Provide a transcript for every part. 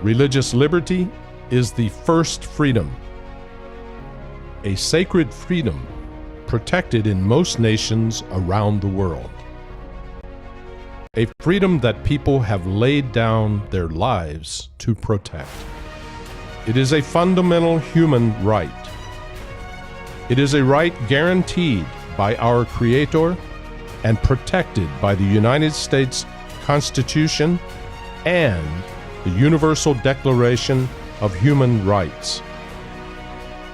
Religious liberty is the first freedom, a sacred freedom protected in most nations around the world. A freedom that people have laid down their lives to protect. It is a fundamental human right. It is a right guaranteed by our Creator and protected by the United States Constitution and the Universal Declaration of Human Rights.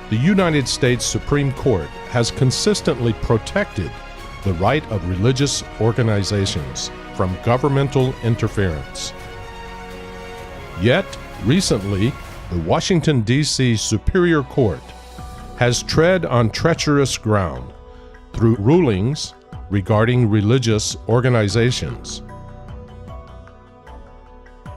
The United States Supreme Court has consistently protected the right of religious organizations from governmental interference. Yet, recently, the Washington, D.C. Superior Court has tread on treacherous ground through rulings regarding religious organizations.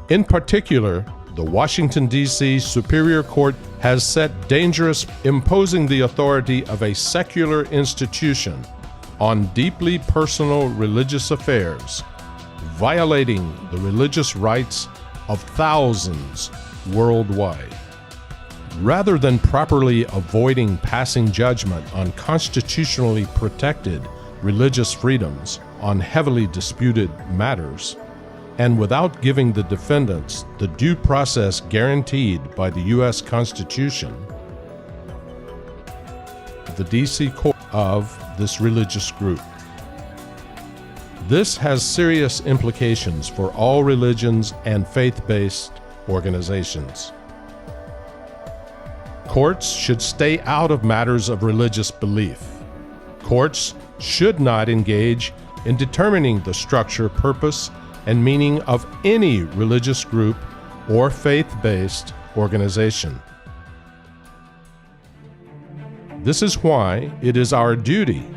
In particular, the Washington, D.C. Superior Court has set dangerous, imposing the authority of a secular institution on deeply personal religious affairs, violating the religious rights of thousands worldwide. Rather than properly avoiding passing judgment on constitutionally protected religious freedoms on heavily disputed matters, and without giving the defendants the due process guaranteed by the U.S. Constitution, the D.C. Court of this religious group. This has serious implications for all religions and faith-based organizations. Courts should stay out of matters of religious belief. Courts should not engage in determining the structure, purpose, and meaning of any religious group or faith-based organization. This is why it is our duty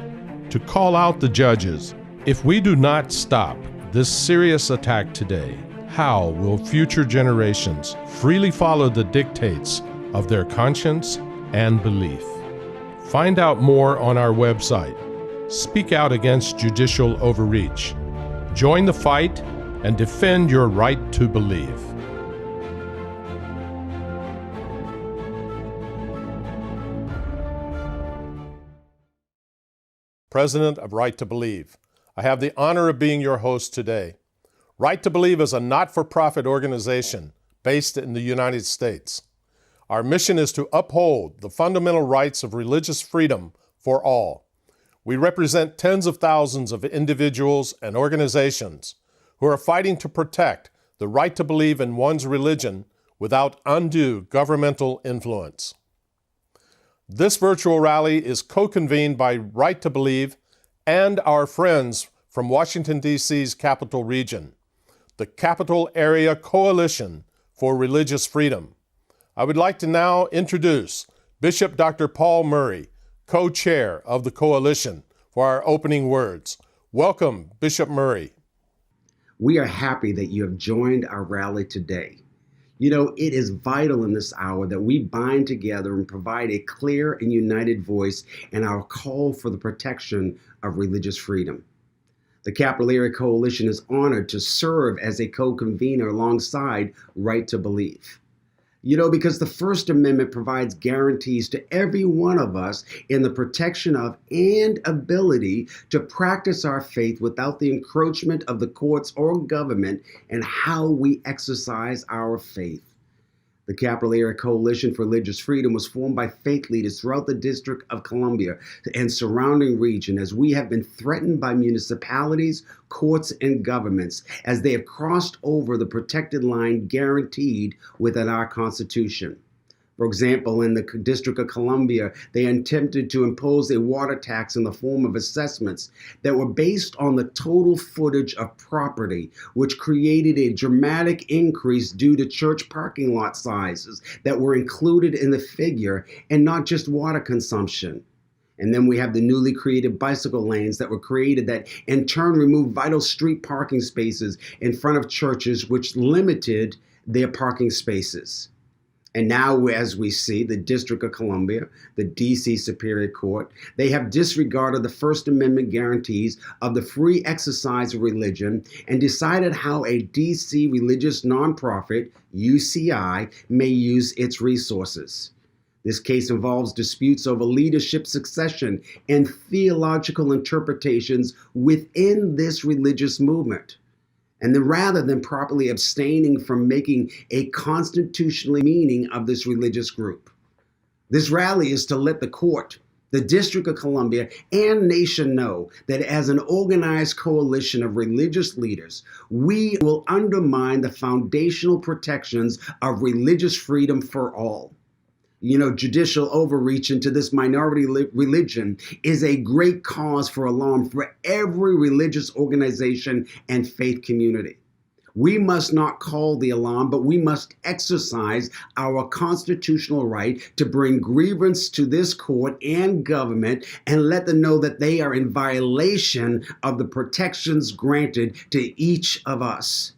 to call out the judges. If we do not stop this serious attack today, how will future generations freely follow the dictates of their conscience and belief? Find out more on our website. Speak out against judicial overreach. Join the fight and defend your right to believe. President of Right to Believe, I have the honor of being your host today. Right to Believe is a not-for-profit organization based in the United States. Our mission is to uphold the fundamental rights of religious freedom for all. We represent tens of thousands of individuals and organizations who are fighting to protect the right to believe in one's religion without undue governmental influence. This virtual rally is co-convened by Right to Believe and our friends from Washington, D.C.'s Capital Region, the Capital Area Coalition for Religious Freedom. I would like to now introduce Bishop Dr. Paul Murray, co-chair of the coalition, for our opening words. Welcome, Bishop Murray. We are happy that you have joined our rally today. You know, it is vital in this hour that we bind together and provide a clear and united voice in our call for the protection of religious freedom. The Capital Area Coalition is honored to serve as a co-convener alongside Right to Believe. You know, because the First Amendment provides guarantees to every one of us in the protection of and ability to practice our faith without the encroachment of the courts or government and how we exercise our faith. The Capital Area Coalition for Religious Freedom was formed by faith leaders throughout the District of Columbia and surrounding region as we have been threatened by municipalities, courts, and governments as they have crossed over the protected line guaranteed within our Constitution. For example, in the District of Columbia, they attempted to impose a water tax in the form of assessments that were based on the total footage of property, which created a dramatic increase due to church parking lot sizes that were included in the figure and not just water consumption. And then we have the newly created bicycle lanes that were created that in turn removed vital street parking spaces in front of churches, which limited their parking spaces. And now, as we see, the District of Columbia, the D.C. Superior Court, they have disregarded the First Amendment guarantees of the free exercise of religion and decided how a D.C. religious nonprofit, UCI, may use its resources. This case involves disputes over leadership succession and theological interpretations within this religious movement. And then rather than properly abstaining from making a constitutional meaning of this religious group. This rally is to let the court, the District of Columbia, and nation know that as an organized coalition of religious leaders, we will undermine the foundational protections of religious freedom for all. Judicial overreach into this minority religion is a great cause for alarm for every religious organization and faith community. We must not call the alarm, but we must exercise our constitutional right to bring grievance to this court and government and let them know that they are in violation of the protections granted to each of us.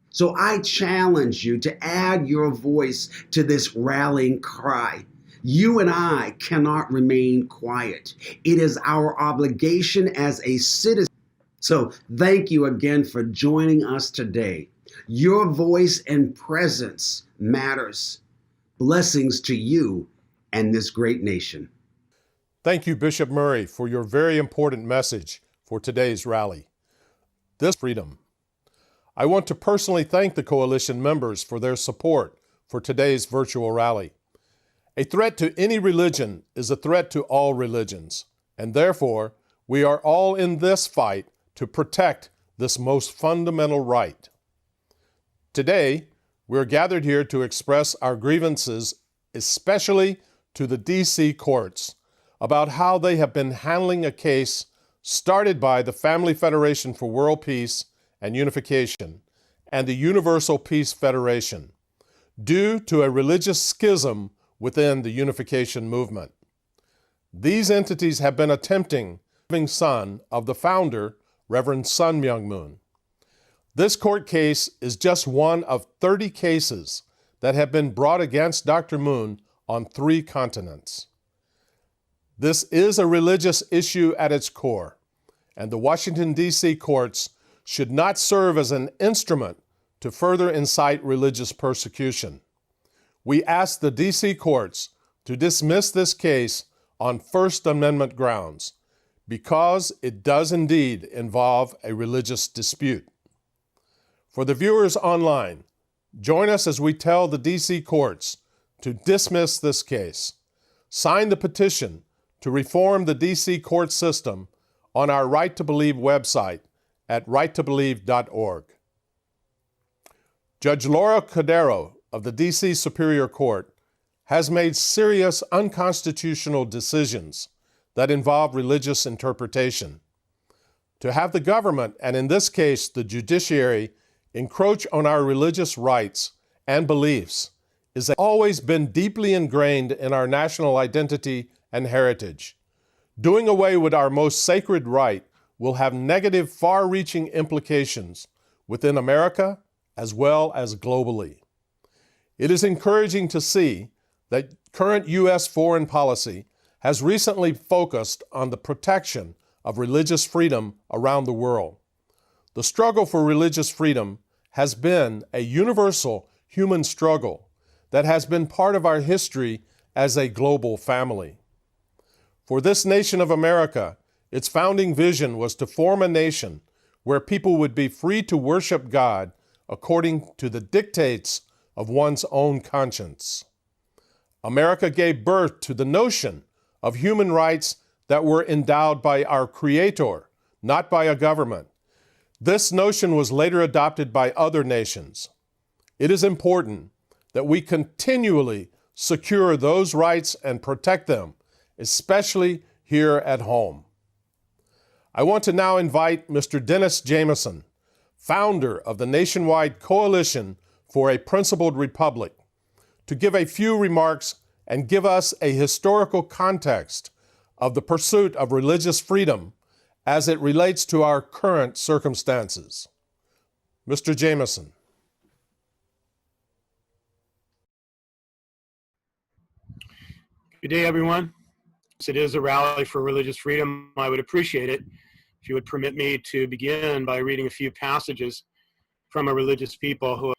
So I challenge you to add your voice to this rallying cry. You and I cannot remain quiet. It is our obligation as a citizen. So thank you again for joining us today. Your voice and presence matters. Blessings to you and this great nation. Thank you, Bishop Murray, for your very important message for today's rally. This freedom. I want to personally thank the coalition members for their support for today's virtual rally. A threat to any religion is a threat to all religions, and therefore, we are all in this fight to protect this most fundamental right. Today, we're gathered here to express our grievances, especially to the D.C. courts, about how they have been handling a case started by the Family Federation for World Peace and Unification, and the Universal Peace Federation, due to a religious schism within the unification movement. These entities have been attempting the living son of the founder, Reverend Sun Myung Moon. This court case is just one of 30 cases that have been brought against Dr. Moon on 3 continents. This is a religious issue at its core, and the Washington, D.C. courts should not serve as an instrument to further incite religious persecution. We ask the D.C. courts to dismiss this case on First Amendment grounds because it does indeed involve a religious dispute. For the viewers online, join us as we tell the D.C. courts to dismiss this case. Sign the petition to reform the D.C. court system on our Right to Believe website at righttobelieve.org. Judge Laura Cordero of the D.C. Superior Court has made serious unconstitutional decisions that involve religious interpretation. To have the government, and in this case the judiciary, encroach on our religious rights and beliefs has always been deeply ingrained in our national identity and heritage. Doing away with our most sacred right will have negative, far-reaching implications within America as well as globally. It is encouraging to see that current U.S. foreign policy has recently focused on the protection of religious freedom around the world. The struggle for religious freedom has been a universal human struggle that has been part of our history as a global family. For this nation of America, its founding vision was to form a nation where people would be free to worship God according to the dictates of one's own conscience. America gave birth to the notion of human rights that were endowed by our Creator, not by a government. This notion was later adopted by other nations. It is important that we continually secure those rights and protect them, especially here at home. I want to now invite Mr. Dennis Jameson, founder of the nationwide Coalition for a Principled Republic, to give a few remarks and give us a historical context of the pursuit of religious freedom as it relates to our current circumstances. Mr. Jameson. Good day, everyone. It is a rally for religious freedom. I would appreciate it if you would permit me to begin by reading a few passages from a religious people.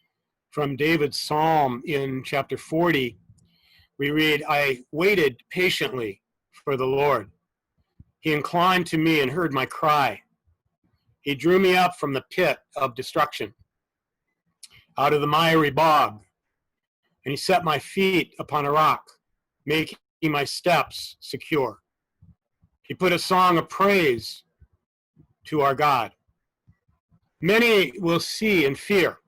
From David's Psalm in chapter 40, we read, "I waited patiently for the Lord. He inclined to me and heard my cry. He drew me up from the pit of destruction, out of the miry bog, and he set my feet upon a rock, making my steps secure. He put a song of praise to our God. Many will see and fear,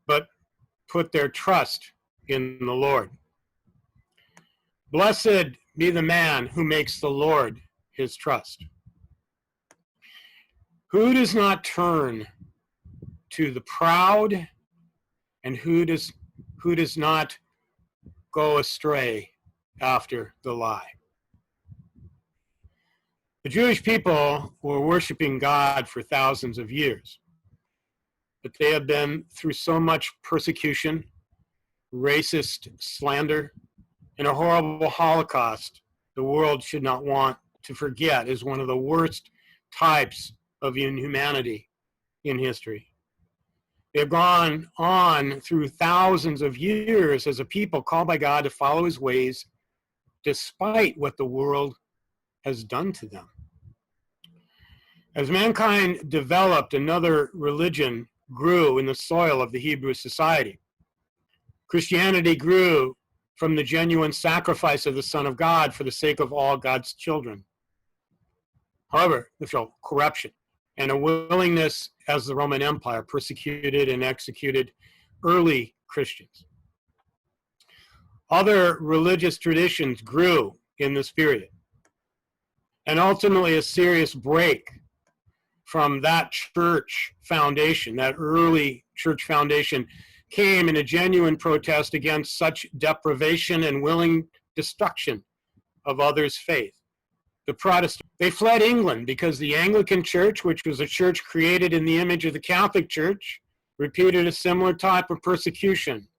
but put their trust in the Lord. Blessed be the man who makes the Lord his trust, who does not turn to the proud, and who does not go astray after the lie." The Jewish people were worshiping God for thousands of years, but they have been through so much persecution, racist slander, and a horrible Holocaust the world should not want to forget is one of the worst types of inhumanity in history. They have gone on through thousands of years as a people called by God to follow his ways, despite what the world has done to them. As mankind developed, another religion grew in the soil of the Hebrew society. Christianity grew from the genuine sacrifice of the Son of God for the sake of all God's children. However, there was corruption and a willingness, as the Roman Empire persecuted and executed early Christians. Other religious traditions grew in this period, and ultimately a serious break from that church foundation, that early church foundation, came in a genuine protest against such deprivation and willing destruction of others' faith. The Protestants, they fled England because the Anglican Church, which was a church created in the image of the Catholic Church, repeated a similar type of persecution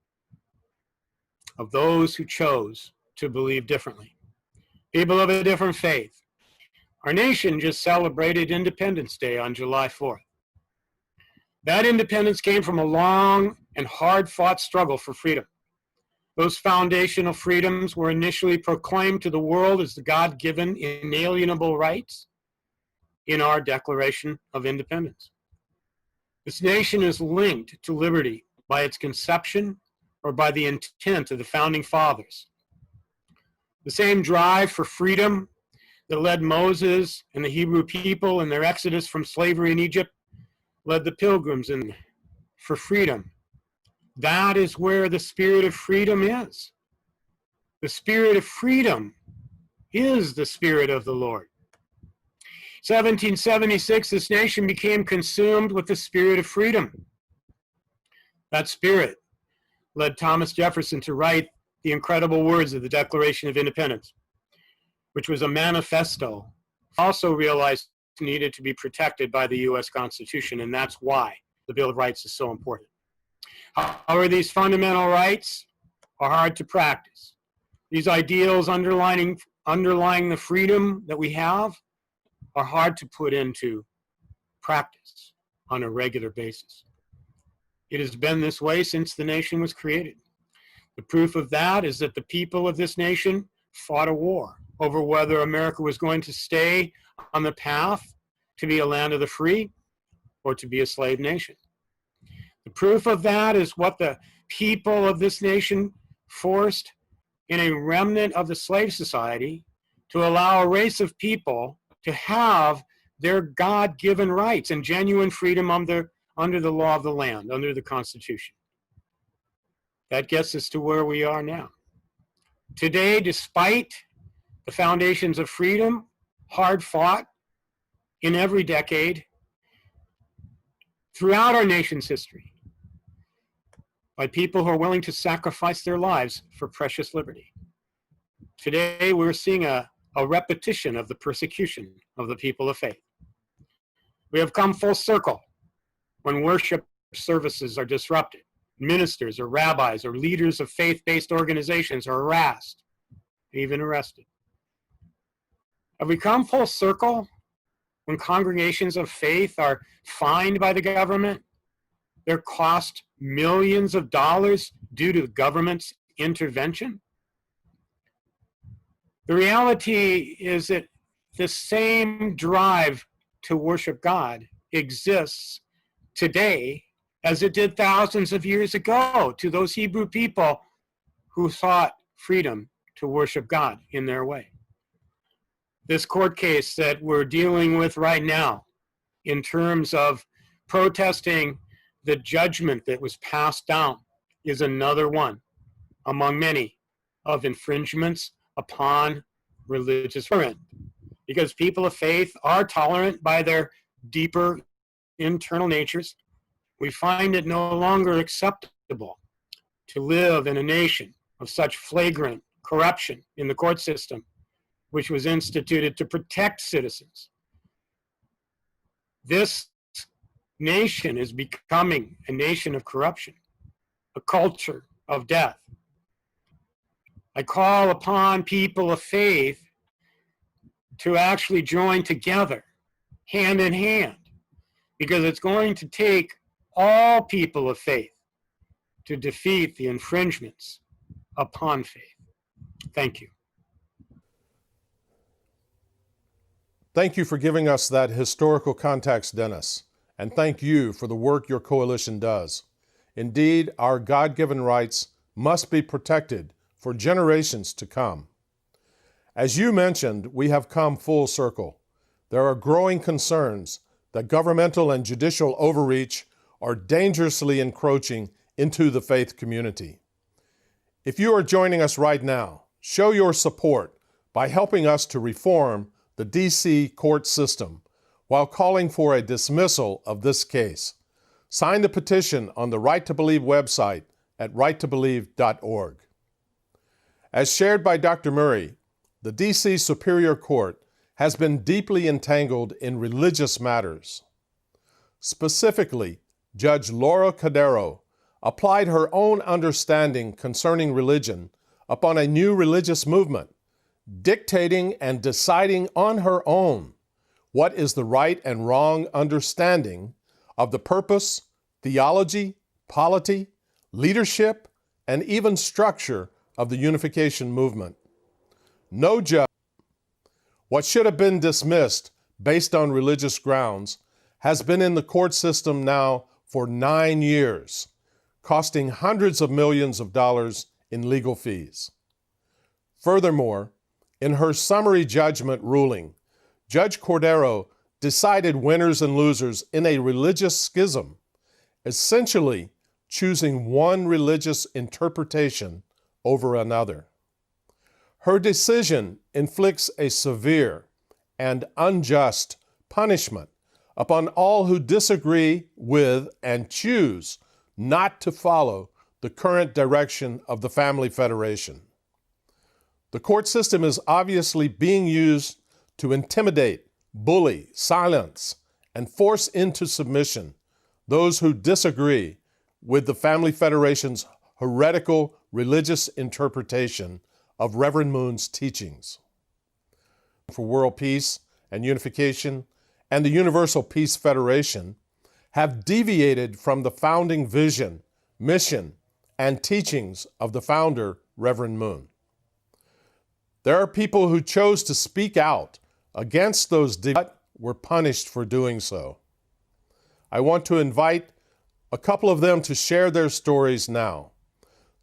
of those who chose to believe differently. People of a different faith. Our nation just celebrated Independence Day on July 4th. That independence came from a long and hard-fought struggle for freedom. Those foundational freedoms were initially proclaimed to the world as the God-given inalienable rights in our Declaration of Independence. This nation is linked to liberty by its conception or by the intent of the Founding Fathers. The same drive for freedom that led Moses and the Hebrew people in their exodus from slavery in Egypt led the pilgrims in for freedom. That is where the spirit of freedom is. The spirit of freedom is the spirit of the Lord. 1776, this nation became consumed with the spirit of freedom. That spirit led Thomas Jefferson to write the incredible words of the Declaration of Independence, which was a manifesto, also realized needed to be protected by the U.S. Constitution, and that's why the Bill of Rights is so important. However, these fundamental rights are hard to practice. These ideals underlying the freedom that we have are hard to put into practice on a regular basis. It has been this way since the nation was created. The proof of that is that the people of this nation fought a war over whether America was going to stay on the path to be a land of the free or to be a slave nation. The proof of that is what the people of this nation forced in a remnant of the slave society to allow a race of people to have their God-given rights and genuine freedom under the law of the land, under the Constitution. That gets us to where we are now. Today, despite the foundations of freedom, hard fought in every decade throughout our nation's history by people who are willing to sacrifice their lives for precious liberty. Today, we're seeing a repetition of the persecution of the people of faith. We have come full circle when worship services are disrupted, ministers or rabbis or leaders of faith-based organizations are harassed, even arrested. Have we come full circle when congregations of faith are fined by the government? They're cost millions of dollars due to the government's intervention? The reality is that the same drive to worship God exists today as it did thousands of years ago to those Hebrew people who sought freedom to worship God in their way. This court case that we're dealing with right now in terms of protesting the judgment that was passed down is another one among many of infringements upon religious freedom. Because people of faith are tolerant by their deeper internal natures, we find it no longer acceptable to live in a nation of such flagrant corruption in the court system, which was instituted to protect citizens. This nation is becoming a nation of corruption, a culture of death. I call upon people of faith to actually join together, hand in hand, because it's going to take all people of faith to defeat the infringements upon faith. Thank you. Thank you for giving us that historical context, Dennis, and thank you for the work your coalition does. Indeed, our God-given rights must be protected for generations to come. As you mentioned, we have come full circle. There are growing concerns that governmental and judicial overreach are dangerously encroaching into the faith community. If you are joining us right now, show your support by helping us to reform the D.C. court system while calling for a dismissal of this case. Sign the petition on the Right to Believe website at righttobelieve.org. As shared by Dr. Murray, the D.C. Superior Court has been deeply entangled in religious matters. Specifically, Judge Laura Cordero applied her own understanding concerning religion upon a new religious movement, dictating and deciding on her own what is the right and wrong understanding of the purpose, theology, polity, leadership, and even structure of the unification movement. No judge. What should have been dismissed based on religious grounds has been in the court system now for 9 years, costing hundreds of millions of dollars in legal fees. Furthermore, in her summary judgment ruling, Judge Cordero decided winners and losers in a religious schism, essentially choosing one religious interpretation over another. Her decision inflicts a severe and unjust punishment upon all who disagree with and choose not to follow the current direction of the Family Federation. The court system is obviously being used to intimidate, bully, silence, and force into submission those who disagree with the Family Federation's heretical religious interpretation of Reverend Moon's teachings. For World Peace and Unification and the Universal Peace Federation have deviated from the founding vision, mission, and teachings of the founder, Reverend Moon. There are people who chose to speak out against those but were punished for doing so. I want to invite a couple of them to share their stories now.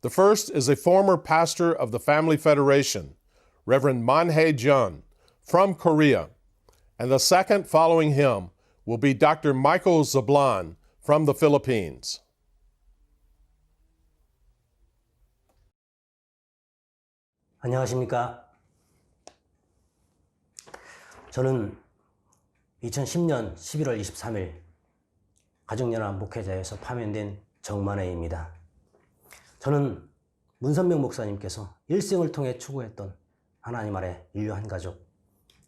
The first is a former pastor of the Family Federation, Reverend Man-hae Jun, from Korea, and the second following him will be Dr. Michael Zablan from the Philippines. 안녕하십니까. 저는 2010년 11월 23일 가정연합 목회자에서 파면된 정만회입니다. 저는 문선명 목사님께서 일생을 통해 추구했던 하나님 아래 인류 한 가족,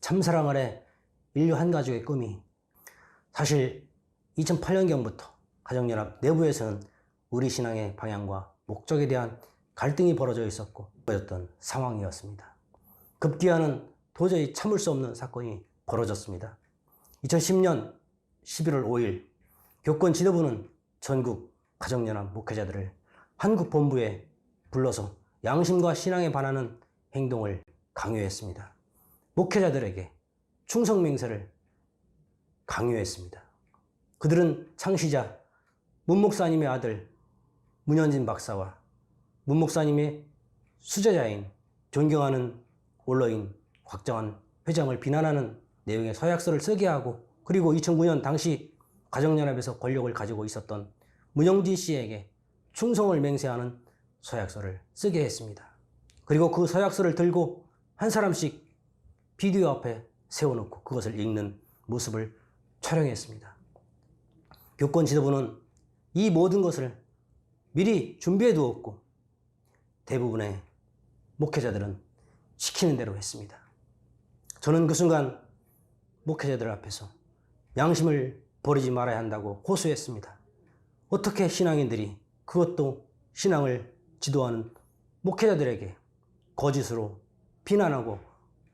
참사랑 아래 인류 한 가족의 꿈이 사실 2008년경부터 가정연합 내부에서는 우리 신앙의 방향과 목적에 대한 갈등이 벌어져 있었고 보였던 상황이었습니다. 급기야는 도저히 참을 수 없는 사건이 벌어졌습니다. 2010년 11월 5일 교권 지도부는 전국 가정연합 목회자들을 한국 본부에 불러서 양심과 신앙에 반하는 행동을 강요했습니다. 목회자들에게 충성맹세를 강요했습니다. 그들은 창시자 문 목사님의 아들 문현진 박사와 문 목사님의 수제자인 존경하는 원로인 곽정환 회장을 비난하는 내용의 서약서를 쓰게 하고, 그리고 2009년 당시 가정연합에서 권력을 가지고 있었던 문영진 씨에게 충성을 맹세하는 서약서를 쓰게 했습니다. 그리고 그 서약서를 들고 한 사람씩 비디오 앞에 세워놓고 그것을 읽는 모습을 촬영했습니다. 교권 지도부는 이 모든 것을 미리 준비해 두었고 대부분의 목회자들은 시키는 대로 했습니다. 저는 그 순간 목회자들 앞에서 양심을 버리지 말아야 한다고 호소했습니다. 어떻게 신앙인들이, 그것도 신앙을 지도하는 목회자들에게 거짓으로 비난하고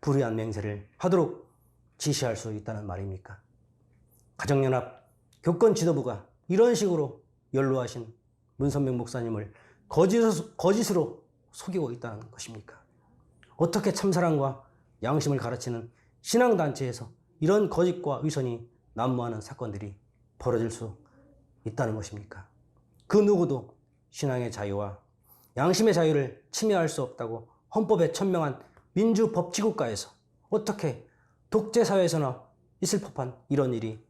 불의한 맹세를 하도록 지시할 수 있다는 말입니까? 가정연합 교권 지도부가 이런 식으로 연로하신 문선명 목사님을 거짓으로 속이고 있다는 것입니까? 어떻게 참사랑과 양심을 가르치는 신앙단체에서 이런 거짓과 위선이 난무하는 사건들이 벌어질 수 있다는 것입니까? 그 누구도 신앙의 자유와 양심의 자유를 침해할 수 없다고 헌법에 천명한 민주법치국가에서 어떻게 독재사회에서나 있을 법한 이런 일이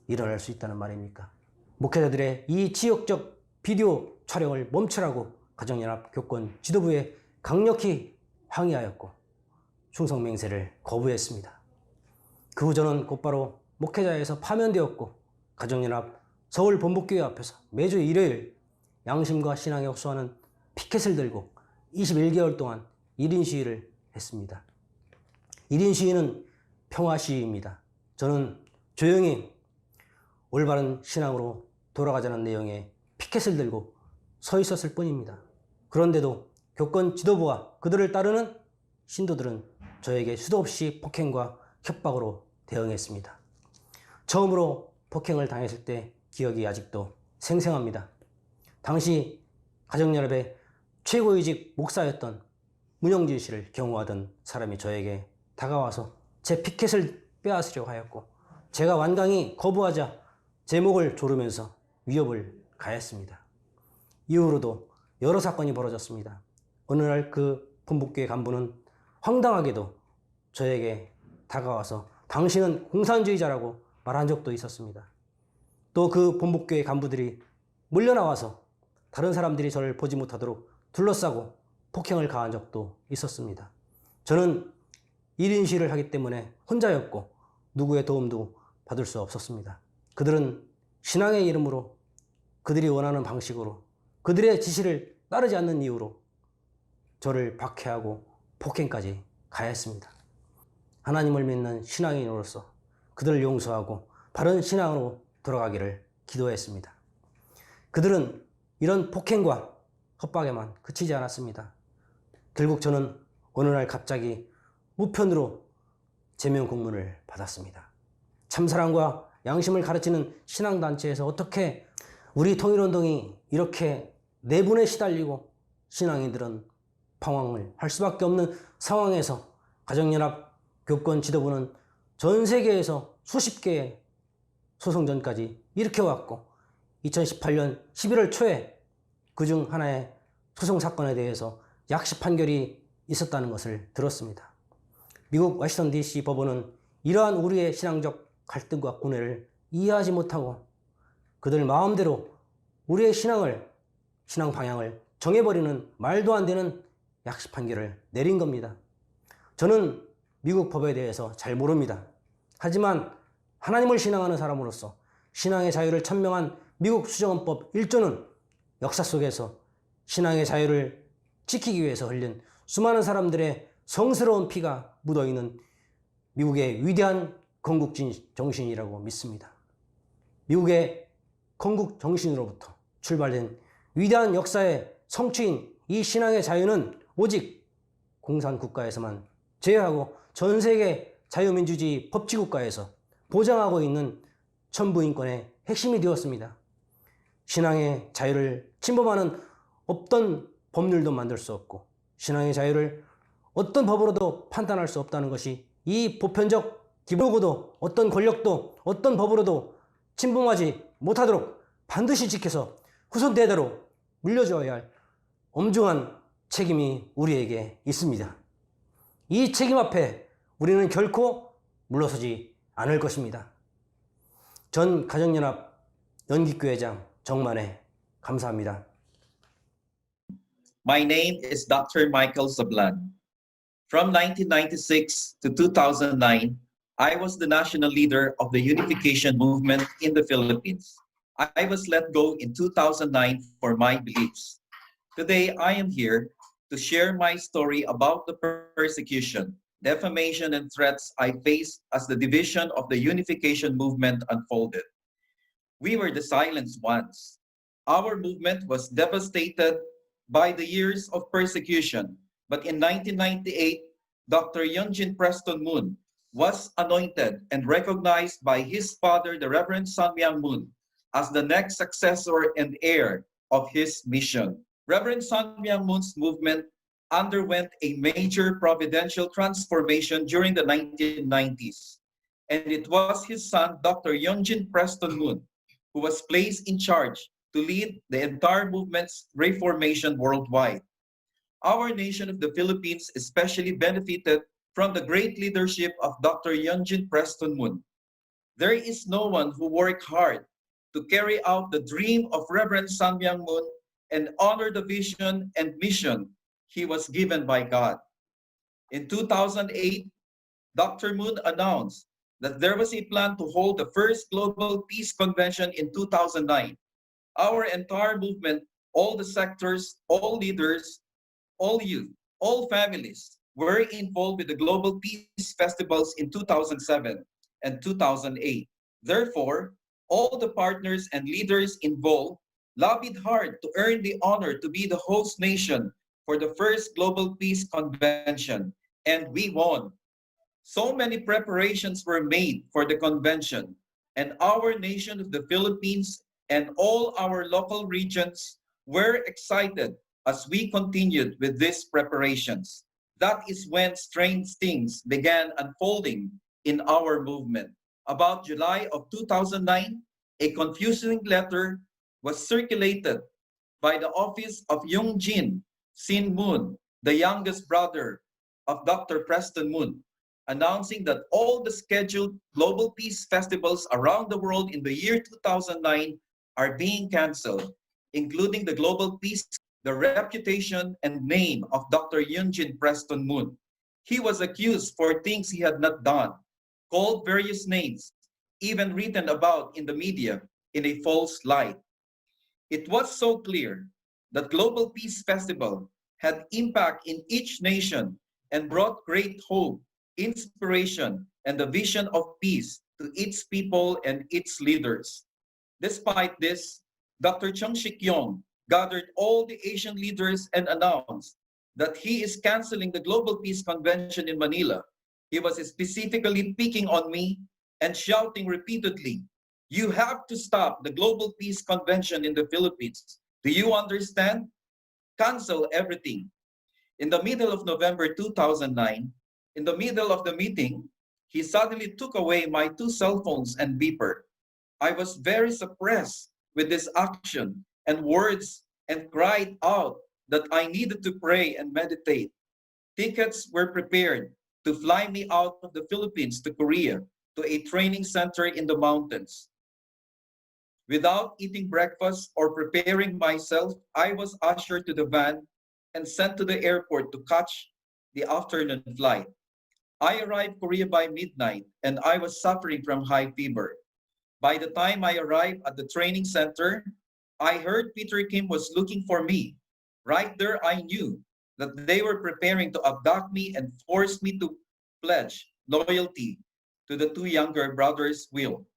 일어날 수 있다는 말입니까? 목회자들의 이 지역적 비디오 촬영을 멈추라고 가정연합 교권 지도부에 강력히 항의하였고 충성맹세를 거부했습니다. 그 후 저는 곧바로 목회자에서 파면되었고 가정연합 서울 본부교회 앞에서 매주 일요일 양심과 신앙에 호소하는 피켓을 들고 21개월 동안 1인 시위를 했습니다. 1인 시위는 평화 시위입니다. 저는 조용히 올바른 신앙으로 돌아가자는 내용의 피켓을 들고 서 있었을 뿐입니다. 그런데도 교권 지도부와 그들을 따르는 신도들은 저에게 수도 없이 폭행과 협박으로 대응했습니다. 처음으로 폭행을 당했을 때 기억이 아직도 생생합니다. 당시 가정연합의 최고위직 목사였던 문영진 씨를 경호하던 사람이 저에게 다가와서 제 피켓을 빼앗으려고 하였고, 제가 완강히 거부하자 제 목을 조르면서 위협을 가했습니다. 이후로도 여러 사건이 벌어졌습니다. 어느 날 그 본부교회 간부는 황당하게도 저에게 다가와서 당신은 공산주의자라고 말한 적도 있었습니다. 또 그 본부교회 간부들이 몰려나와서 다른 사람들이 저를 보지 못하도록 둘러싸고 폭행을 가한 적도 있었습니다. 저는 1인 시위를 하기 때문에 혼자였고 누구의 도움도 받을 수 없었습니다. 그들은 신앙의 이름으로 그들이 원하는 방식으로 그들의 지시를 따르지 않는 이유로 저를 박해하고 폭행까지 가했습니다. 하나님을 믿는 신앙인으로서 그들을 용서하고 바른 신앙으로 돌아가기를 기도했습니다. 그들은 이런 폭행과 협박에만 그치지 않았습니다. 결국 저는 어느 날 갑자기 우편으로 제명 공문을 받았습니다. 참사랑과 양심을 가르치는 신앙단체에서 어떻게 우리 통일운동이 이렇게 내분에 시달리고 신앙인들은 방황을 할 수밖에 없는 상황에서 가정연합 교권 지도부는 전 세계에서 수십 개의 소송전까지 일으켜왔고 2018년 11월 초에 그중 하나의 소송 사건에 대해서 약식 판결이 있었다는 것을 들었습니다. 미국 워싱턴 D.C 법원은 이러한 우리의 신앙적 갈등과 고뇌를 이해하지 못하고 그들 마음대로 우리의 신앙 방향을 정해버리는 말도 안 되는 약식 판결을 내린 겁니다. 저는 미국 법에 대해서 잘 모릅니다. 하지만 하나님을 신앙하는 사람으로서 신앙의 자유를 천명한 미국 수정헌법 1조는 역사 속에서 신앙의 자유를 지키기 위해서 흘린 수많은 사람들의 성스러운 피가 묻어있는 미국의 위대한 건국 정신이라고 믿습니다. 미국의 건국 정신으로부터 출발된 위대한 역사의 성취인 이 신앙의 자유는 오직 공산국가에서만 제외하고 전 세계 자유민주주의 법치국가에서 보장하고 있는 천부인권의 핵심이 되었습니다. 신앙의 자유를 침범하는 어떤 법률도 만들 수 없고 신앙의 자유를 어떤 법으로도 판단할 수 없다는 것이 이 보편적 기본구도 어떤 권력도 어떤 법으로도 침범하지 못하도록 반드시 지켜서 후손 대대로 물려줘야 할 엄중한 책임이 우리에게 있습니다. 이 책임 앞에 우리는 결코 물러서지 않을 것입니다. 전 가정연합 연기교회장 정만회 감사합니다. My name is Dr. Michael Sablan. From 1996 to 2009, I was the national leader of the unification movement in the Philippines. I was let go in 2009 for my beliefs. Today, I am here to share my story about the persecution, defamation, and threats I faced as the division of the unification movement unfolded. We were the silenced ones. Our movement was devastated by the years of persecution, but in 1998, Dr. Yunjin Preston Moon was anointed and recognized by his father, the Reverend Sun Myung Moon, as the next successor and heir of his mission. Reverend Sun Myung Moon's movement underwent a major providential transformation during the 1990s, and it was his son, Dr. Yunjin Preston Moon, who was placed in charge to lead the entire movement's reformation worldwide. Our nation of the Philippines especially benefited from the great leadership of Dr. Yunjin Preston Moon. There is no one who worked hard to carry out the dream of Reverend Sun Myung Moon and honor the vision and mission he was given by God. In 2008, Dr. Moon announced that there was a plan to hold the first Global Peace Convention in 2009. Our entire movement, all the sectors, all leaders, all youth, all families were involved with the Global Peace Festivals in 2007 and 2008. Therefore, all the partners and leaders involved lobbied hard to earn the honor to be the host nation for the first Global Peace Convention, and we won. So many preparations were made for the convention, and our nation of the Philippines and all our local regions were excited as we continued with these preparations. That is when strange things began unfolding in our movement. About July of 2009, a confusing letter was circulated by the office of Yunjin Sin Moon, the youngest brother of Dr. Preston Moon, announcing that all the scheduled global peace festivals around the world in the year 2009 are being canceled, including the Global Peace. The reputation and name of Dr. Yunjin Preston Moon. He was accused for things he had not done, called various names, even written about in the media in a false light. It was so clear that Global Peace Festival had impact in each nation and brought great hope, inspiration, and the vision of peace to its people and its leaders. Despite this, Dr. Chung Shik-yong gathered all the Asian leaders and announced that he is canceling the Global Peace Convention in Manila. He was specifically picking on me and shouting repeatedly, "You have to stop the Global Peace Convention in the Philippines. Do you understand? Cancel everything." In the middle of November 2009, in the middle of the meeting, he suddenly took away my 2 cell phones and beeper. I was very suppressed with this action and words and cried out that I needed to pray and meditate. Tickets were prepared to fly me out of the Philippines to Korea to a training center in the mountains. Without eating breakfast or preparing myself, I was ushered to the van and sent to the airport to catch the afternoon flight. I arrived Korea by midnight and I was suffering from high fever. By the time I arrived at the training center, I heard Peter Kim was looking for me. Right there, I knew that they were preparing to abduct me and force me to pledge loyalty to the 2 younger brothers' will.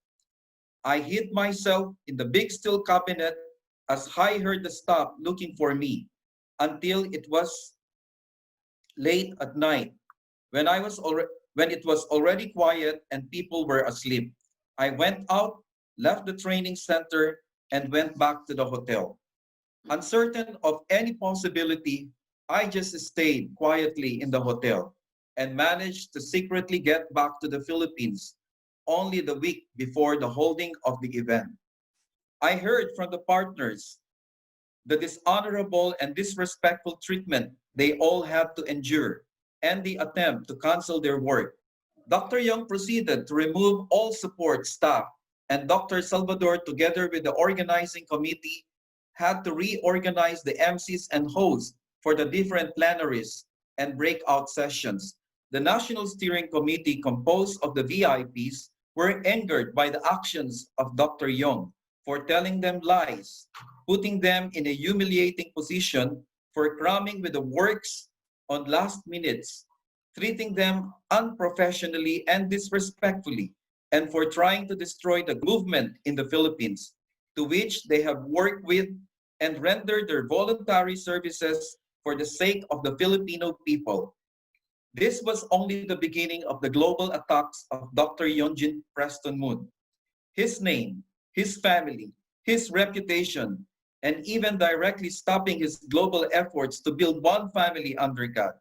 I hid myself in the big steel cabinet as I heard the staff looking for me until it was late at night. When it was already quiet and people were asleep, I went out, left the training center, and went back to the hotel. Uncertain of any possibility, I just stayed quietly in the hotel and managed to secretly get back to the Philippines only the week before the holding of the event. I heard from the partners the dishonorable and disrespectful treatment they all had to endure and the attempt to cancel their work. Dr. Young proceeded to remove all support staff, and Dr. Salvador, together with the organizing committee, had to reorganize the MCs and hosts for the different plenaries and breakout sessions. The National Steering Committee, composed of the VIPs, were angered by the actions of Dr. Young for telling them lies, putting them in a humiliating position, for cramming with the works on last minutes, treating them unprofessionally and disrespectfully, and for trying to destroy the movement in the Philippines, to which they have worked with and rendered their voluntary services for the sake of the Filipino people. This was only the beginning of the global attacks of Dr. Yonjin Preston Moon. His name, his family, his reputation, and even directly stopping his global efforts to build one family under God.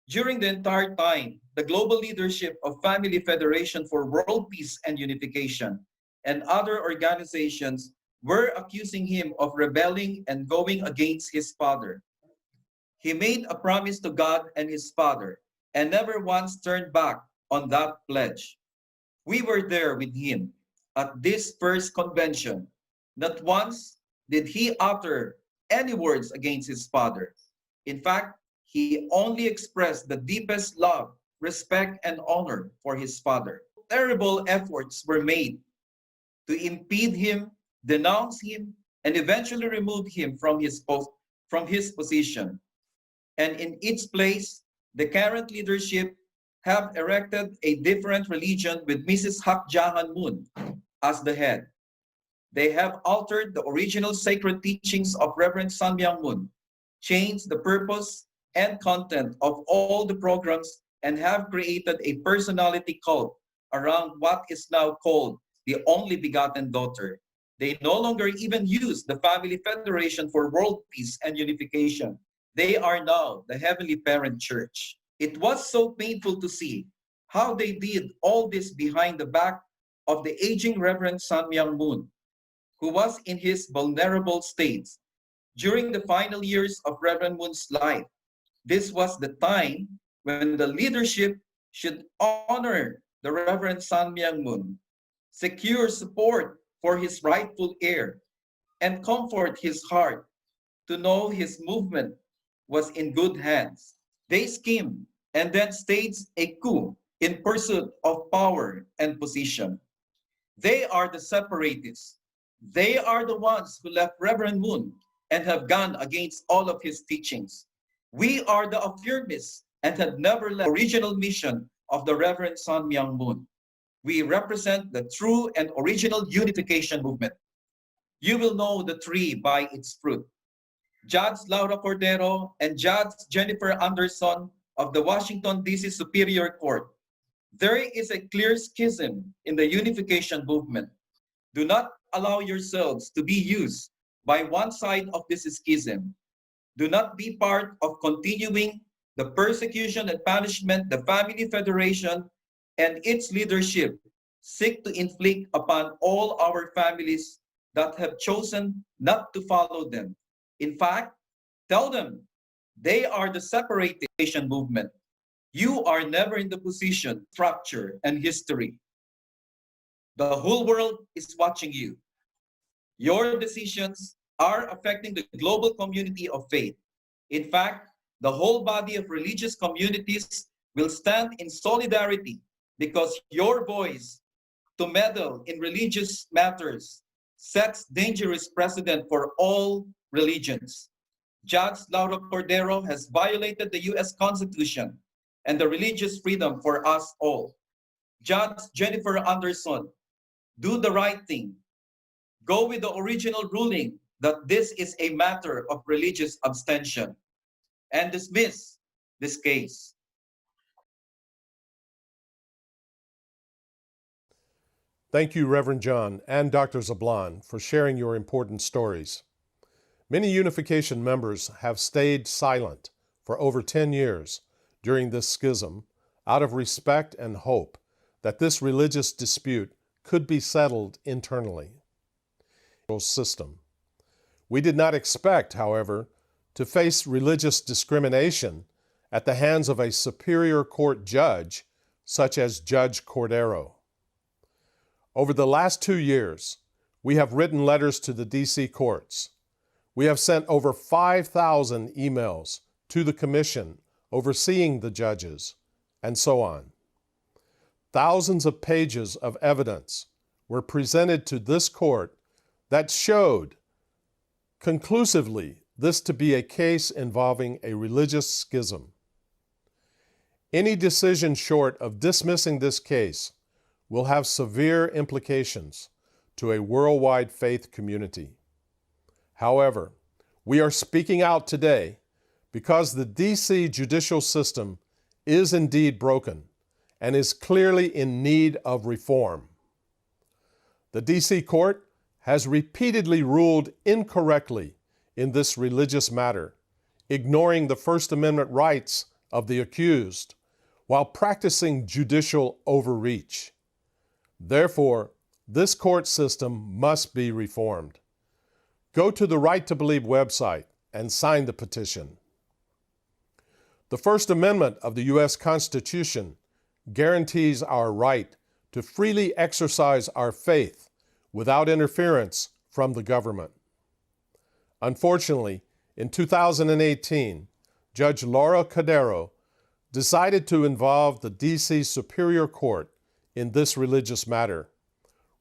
During the entire time, the global leadership of Family Federation for World Peace and Unification and other organizations were accusing him of rebelling and going against his father. He made a promise to God and his father and never once turned back on that pledge. We were there with him at this first convention. Not once did he utter any words against his father. In fact, he only expressed the deepest love, respect, and honor for his father. Terrible efforts were made to impede him, denounce him, and eventually remove him from his position. And in its place, the current leadership have erected a different religion with Mrs. Hak Jahan Moon as the head. They have altered the original sacred teachings of Reverend Sun Myung Moon, changed the purpose and content of all the programs, and have created a personality cult around what is now called the only begotten daughter. They no longer even use the Family Federation for World Peace and Unification. They are now the Heavenly Parent Church. It was so painful to see how they did all this behind the back of the aging Reverend Sun Myung Moon, who was in his vulnerable states during the final years of Reverend Moon's life. This was the time when the leadership should honor the Reverend Sun Myung Moon, secure support for his rightful heir, and comfort his heart to know his movement was in good hands. They schemed and then staged a coup in pursuit of power and position. They are the separatists. They are the ones who left Reverend Moon and have gone against all of his teachings. We are the affirmists and had never left the original mission of the Reverend Sun Myung Moon. We represent the true and original unification movement. You will know the tree by its fruit. Judge Laura Cordero and Judge Jennifer Anderson of the Washington, D.C. Superior Court. There is a clear schism in the unification movement. Do not allow yourselves to be used by one side of this schism. Do not be part of continuing the persecution and punishment the Family Federation and its leadership seek to inflict upon all our families that have chosen not to follow them. In fact, tell them they are the separation movement. You are never in the position, structure, and history. The whole world is watching you. Your decisions are affecting the global community of faith. In fact, the whole body of religious communities will stand in solidarity because your voice to meddle in religious matters sets dangerous precedent for all religions. Judge Laura Cordero has violated the U.S. Constitution and the religious freedom for us all. Judge Jennifer Anderson, do the right thing. Go with the original ruling that this is a matter of religious abstention and dismiss this case. Thank you, Reverend John and Dr. Zablan, for sharing your important stories. Many Unification members have stayed silent for over 10 years during this schism out of respect and hope that this religious dispute could be settled internally. System. We did not expect, however, to face religious discrimination at the hands of a Superior Court judge such as Judge Cordero. Over the last 2 years, we have written letters to the D.C. courts. We have sent over 5,000 emails to the commission overseeing the judges, and so on. Thousands of pages of evidence were presented to this court that showed conclusively this to be a case involving a religious schism. Any decision short of dismissing this case will have severe implications to a worldwide faith community. However, we are speaking out today because the D.C. judicial system is indeed broken and is clearly in need of reform. The D.C. court has repeatedly ruled incorrectly in this religious matter, ignoring the First Amendment rights of the accused while practicing judicial overreach. Therefore, this court system must be reformed. Go to the Right to Believe website and sign the petition. The First Amendment of the U.S. Constitution guarantees our right to freely exercise our faith without interference from the government. Unfortunately, in 2018, Judge Laura Cordero decided to involve the D.C. Superior Court in this religious matter,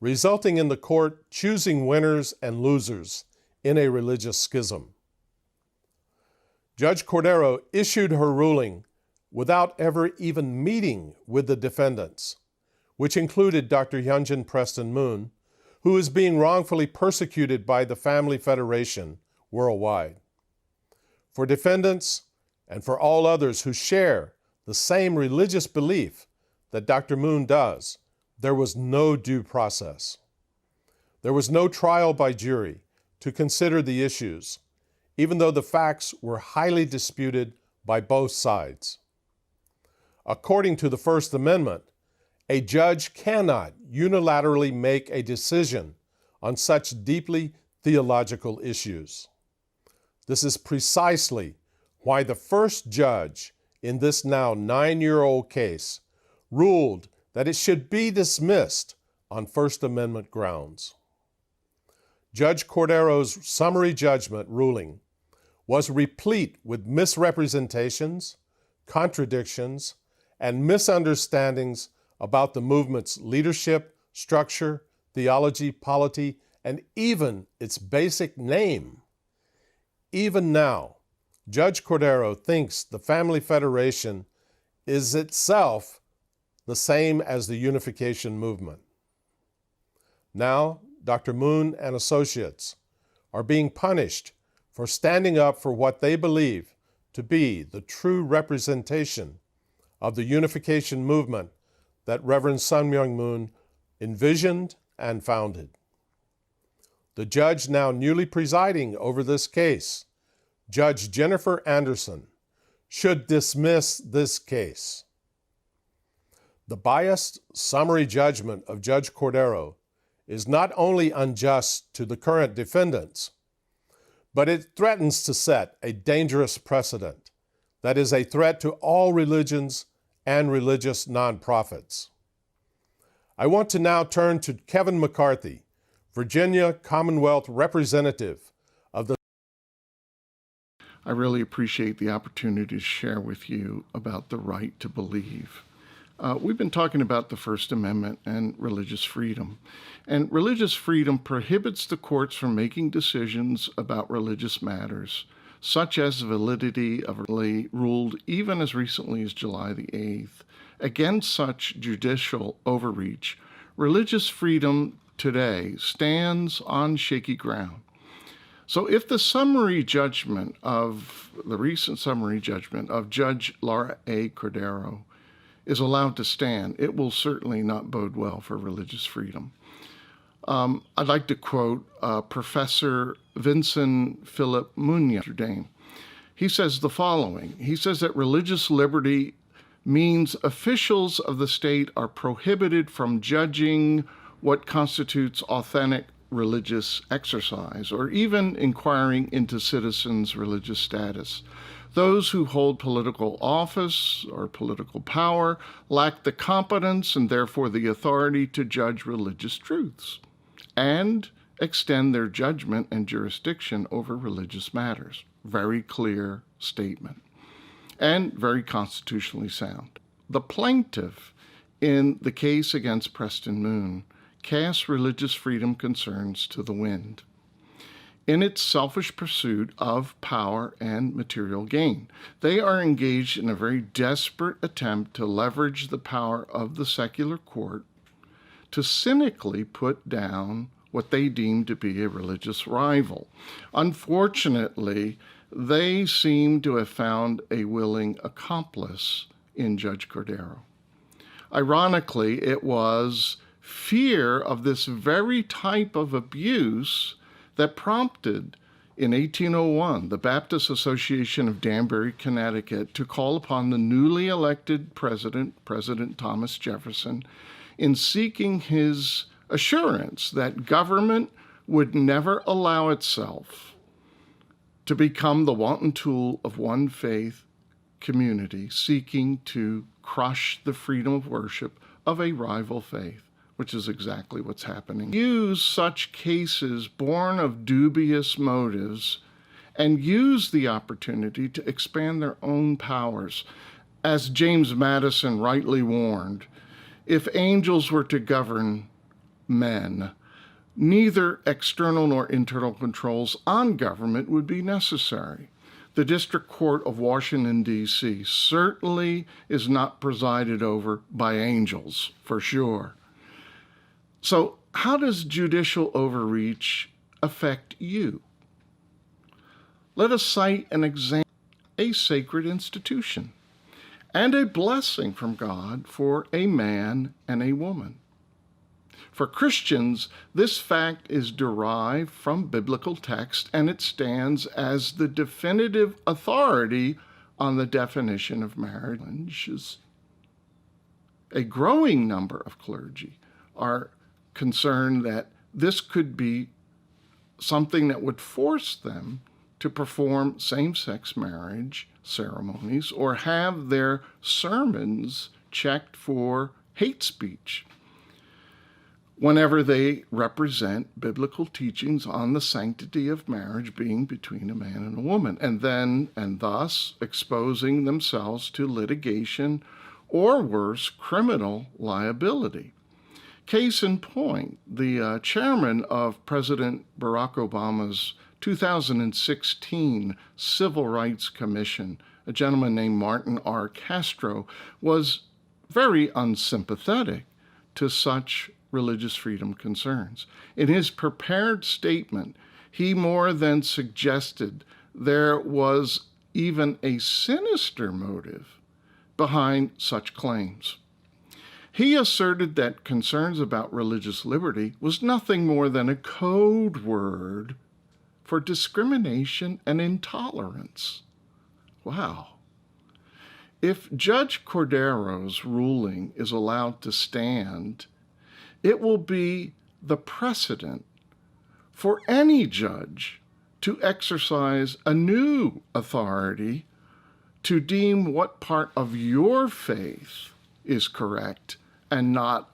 resulting in the court choosing winners and losers in a religious schism. Judge Cordero issued her ruling without ever even meeting with the defendants, which included Dr. Hyunjin Preston Moon, who is being wrongfully persecuted by the Family Federation worldwide. For defendants and for all others who share the same religious belief that Dr. Moon does, there was no due process. There was no trial by jury to consider the issues, even though the facts were highly disputed by both sides. According to the First Amendment, a judge cannot unilaterally make a decision on such deeply theological issues. This is precisely why the first judge in this now 9-year-old case ruled that it should be dismissed on First Amendment grounds. Judge Cordero's summary judgment ruling was replete with misrepresentations, contradictions, and misunderstandings about the movement's leadership, structure, theology, polity, and even its basic name. Even now, Judge Cordero thinks the Family Federation is itself the same as the Unification movement. Now, Dr. Moon and associates are being punished for standing up for what they believe to be the true representation of the Unification movement that Reverend Sun Myung Moon envisioned and founded. The judge now newly presiding over this case, Judge Jennifer Anderson, should dismiss this case. The biased summary judgment of Judge Cordero is not only unjust to the current defendants, but it threatens to set a dangerous precedent that is a threat to all religions and religious nonprofits. I want to now turn to Kevin McCarthy, Virginia Commonwealth Representative of the... I really appreciate the opportunity to share with you about the right to believe. We've been talking about the First Amendment and religious freedom. And religious freedom prohibits the courts from making decisions about religious matters, such as the validity of a ruled even as recently as July the 8th. Against such judicial overreach, religious freedom today stands on shaky ground. So if the recent summary judgment of Judge Laura A. Cordero is allowed to stand, it will certainly not bode well for religious freedom. I'd like to quote Professor Vincent Philip Munoz. He says the following. He says that religious liberty means officials of the state are prohibited from judging what constitutes authentic religious exercise, or even inquiring into citizens' religious status. Those who hold political office or political power lack the competence and therefore the authority to judge religious truths and extend their judgment and jurisdiction over religious matters. Very clear statement and very constitutionally sound. The plaintiff in the case against Preston Moon casts religious freedom concerns to the wind in its selfish pursuit of power and material gain. They are engaged in a very desperate attempt to leverage the power of the secular court to cynically put down what they deem to be a religious rival. Unfortunately, they seem to have found a willing accomplice in Judge Cordero. Ironically, it was fear of this very type of abuse that prompted, in 1801, the Baptist Association of Danbury, Connecticut, to call upon the newly elected president, President Thomas Jefferson, in seeking his assurance that government would never allow itself to become the wanton tool of one faith community seeking to crush the freedom of worship of a rival faith, which is exactly what's happening. Use such cases born of dubious motives and use the opportunity to expand their own powers. As James Madison rightly warned, if angels were to govern men, neither external nor internal controls on government would be necessary. The District Court of Washington, D.C. certainly is not presided over by angels, for sure. So how does judicial overreach affect you? Let us cite an example, a sacred institution, and a blessing from God for a man and a woman. For Christians, this fact is derived from biblical text, and it stands as the definitive authority on the definition of marriage. A growing number of clergy are concerned that this could be something that would force them to perform same-sex marriage ceremonies or have their sermons checked for hate speech whenever they represent biblical teachings on the sanctity of marriage being between a man and a woman, and thus exposing themselves to litigation or worse, criminal liability. Case in point, the chairman of President Barack Obama's 2016 Civil Rights Commission, a gentleman named Martin R. Castro, was very unsympathetic to such religious freedom concerns. In his prepared statement, he more than suggested there was even a sinister motive behind such claims. He asserted that concerns about religious liberty was nothing more than a code word for discrimination and intolerance. Wow. If Judge Cordero's ruling is allowed to stand, it will be the precedent for any judge to exercise a new authority to deem what part of your faith is correct and not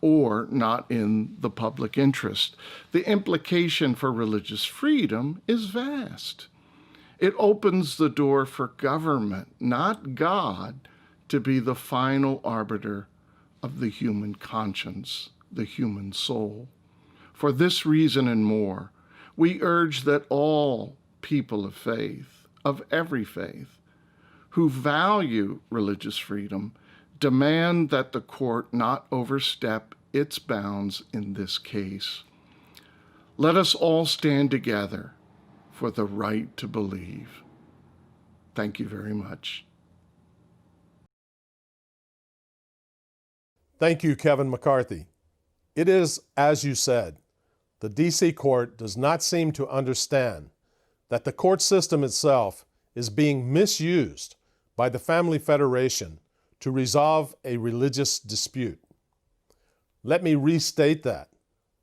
in the public interest. The implication for religious freedom is vast. It opens the door for government, not God, to be the final arbiter of the human conscience, the human soul. For this reason and more, we urge that all people of faith, of every faith, who value religious freedom, demand that the court not overstep its bounds in this case. Let us all stand together for the right to believe. Thank you very much. Thank you, Kevin McCarthy. It is, as you said, the D.C. Court does not seem to understand that the court system itself is being misused by the Family Federation to resolve a religious dispute. Let me restate that.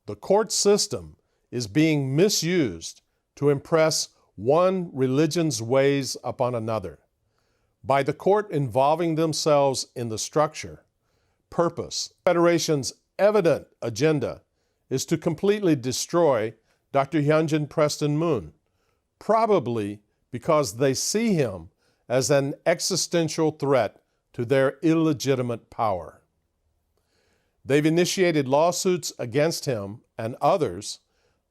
The court system is being misused to impress one religion's ways upon another. By the court involving themselves in the structure, purpose, the Federation's evident agenda is to completely destroy Dr. Hyunjin Preston Moon, probably because they see him as an existential threat to their illegitimate power. They've initiated lawsuits against him and others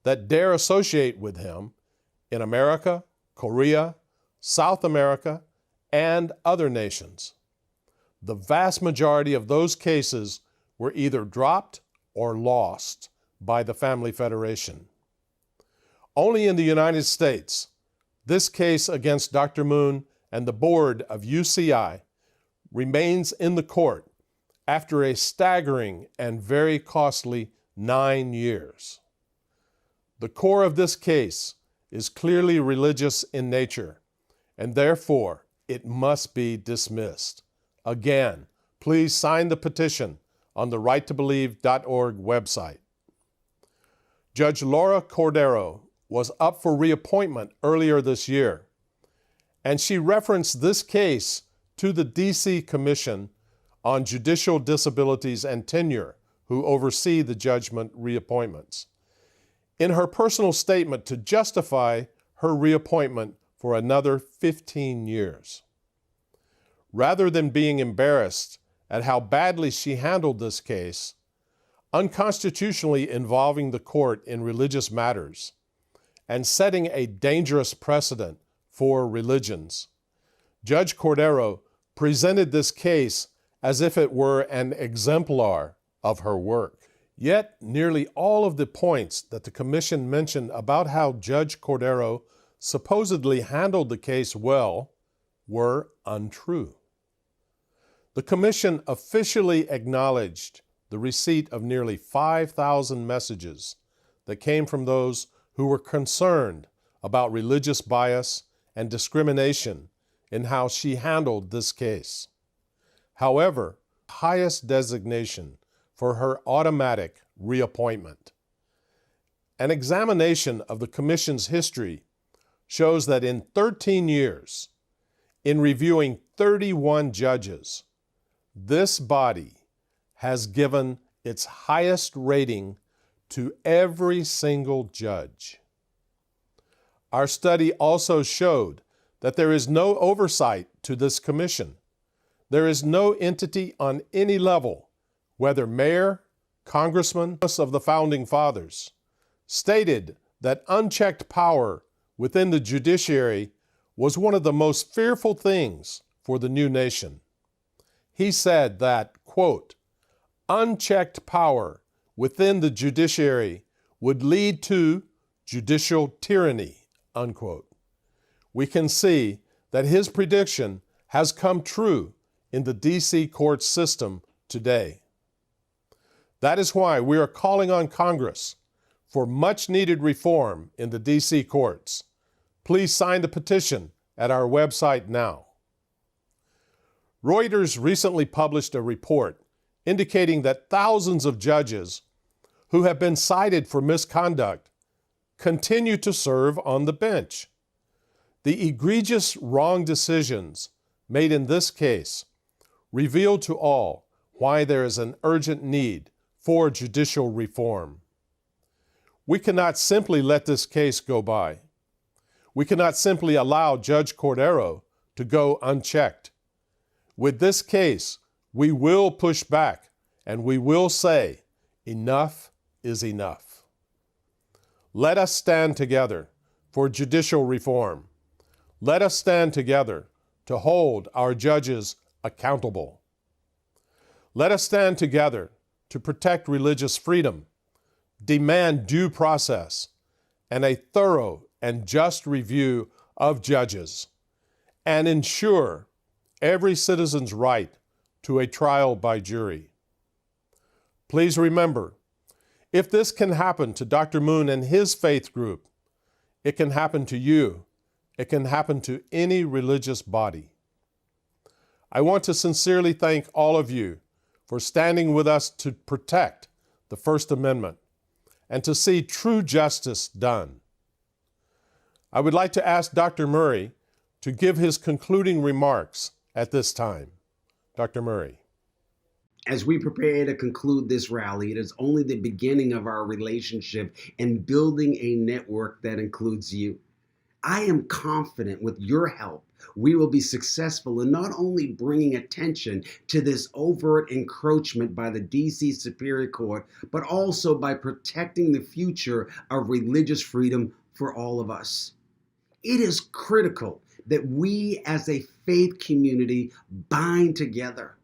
that dare associate with him in America, Korea, South America, and other nations. The vast majority of those cases were either dropped or lost by the Family Federation. Only in the United States, this case against Dr. Moon and the board of UCI remains in the court after a staggering and very costly 9 years. The core of this case is clearly religious in nature, and therefore it must be dismissed. Again, please sign the petition on the righttobelieve.org website. Judge Laura Cordero was up for reappointment earlier this year, and she referenced this case to the D.C. Commission on Judicial Disabilities and Tenure, who oversee the judgment reappointments, in her personal statement to justify her reappointment for another 15 years. Rather than being embarrassed at how badly she handled this case, unconstitutionally involving the court in religious matters, and setting a dangerous precedent for religions, Judge Cordero presented this case as if it were an exemplar of her work. Yet, nearly all of the points that the Commission mentioned about how Judge Cordero supposedly handled the case well were untrue. The Commission officially acknowledged the receipt of nearly 5,000 messages that came from those who were concerned about religious bias and discrimination in how she handled this case. However, highest designation for her automatic reappointment. An examination of the Commission's history shows that in 13 years, in reviewing 31 judges, this body has given its highest rating to every single judge. Our study also showed that there is no oversight to this commission. There is no entity on any level, whether mayor, congressman of the Founding Fathers, stated that unchecked power within the judiciary was one of the most fearful things for the new nation. He said that, quote, unchecked power within the judiciary would lead to judicial tyranny, unquote. We can see that his prediction has come true in the D.C. court system today. That is why we are calling on Congress for much-needed reform in the D.C. courts. Please sign the petition at our website now. Reuters recently published a report indicating that thousands of judges who have been cited for misconduct continue to serve on the bench. The egregious wrong decisions made in this case reveal to all why there is an urgent need for judicial reform. We cannot simply let this case go by. We cannot simply allow Judge Cordero to go unchecked. With this case, we will push back and we will say, enough is enough. Let us stand together for judicial reform. Let us stand together to hold our judges accountable. Let us stand together to protect religious freedom, demand due process, and a thorough and just review of judges, and ensure every citizen's right to a trial by jury. Please remember, If this can happen to Dr. Moon and his faith group, it can happen to you. It can happen to any religious body. I want to sincerely thank all of you for standing with us to protect the First Amendment and to see true justice done. I would like to ask Dr. Murray to give his concluding remarks at this time. Dr. Murray. As we prepare to conclude this rally, it is only the beginning of our relationship in building a network that includes you. I am confident with your help, we will be successful in not only bringing attention to this overt encroachment by the D.C. Superior Court, but also by protecting the future of religious freedom for all of us. It is critical that we as a faith community bind together.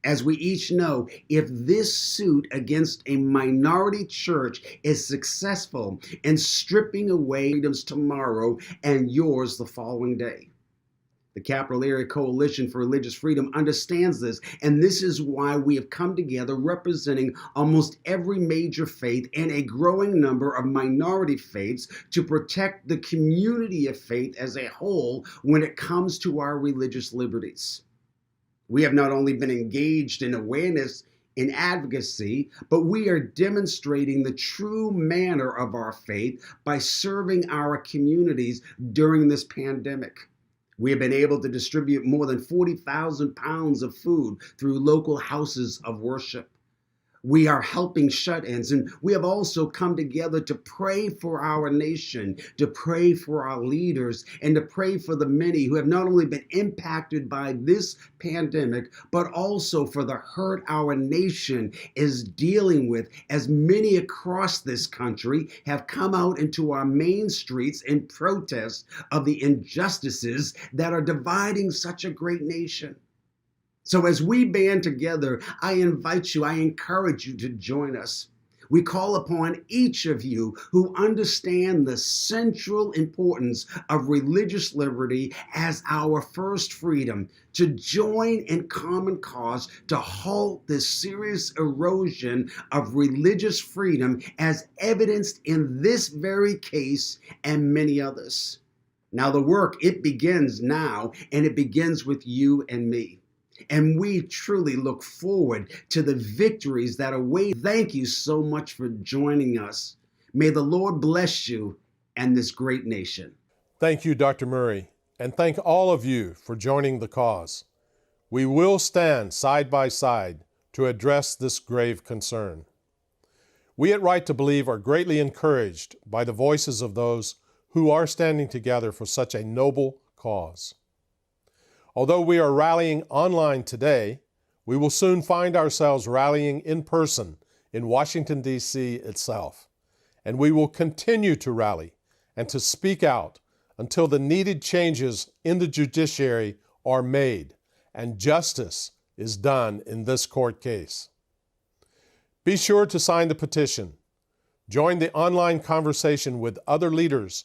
As we each know, if this suit against a minority church is successful in stripping away freedoms tomorrow and yours the following day. The Capital Area Coalition for Religious Freedom understands this, and this is why we have come together representing almost every major faith and a growing number of minority faiths to protect the community of faith as a whole when it comes to our religious liberties. We have not only been engaged in awareness and advocacy, but we are demonstrating the true manner of our faith by serving our communities during this pandemic. We have been able to distribute more than 40,000 pounds of food through local houses of worship. We are helping shut-ins, and we have also come together to pray for our nation, to pray for our leaders, and to pray for the many who have not only been impacted by this pandemic, but also for the hurt our nation is dealing with, as many across this country have come out into our main streets in protest of the injustices that are dividing such a great nation. So as we band together, I invite you, I encourage you to join us. We call upon each of you who understand the central importance of religious liberty as our first freedom to join in common cause to halt this serious erosion of religious freedom as evidenced in this very case and many others. Now the work, it begins now, and it begins with you and me. And we truly look forward to the victories that await. Thank you so much for joining us. May the Lord bless you and this great nation. Thank you, Dr. Murray, and thank all of you for joining the cause. We will stand side by side to address this grave concern. We at Right to Believe are greatly encouraged by the voices of those who are standing together for such a noble cause. Although we are rallying online today, we will soon find ourselves rallying in person in Washington, D.C. itself. And we will continue to rally and to speak out until the needed changes in the judiciary are made and justice is done in this court case. Be sure to sign the petition. Join the online conversation with other leaders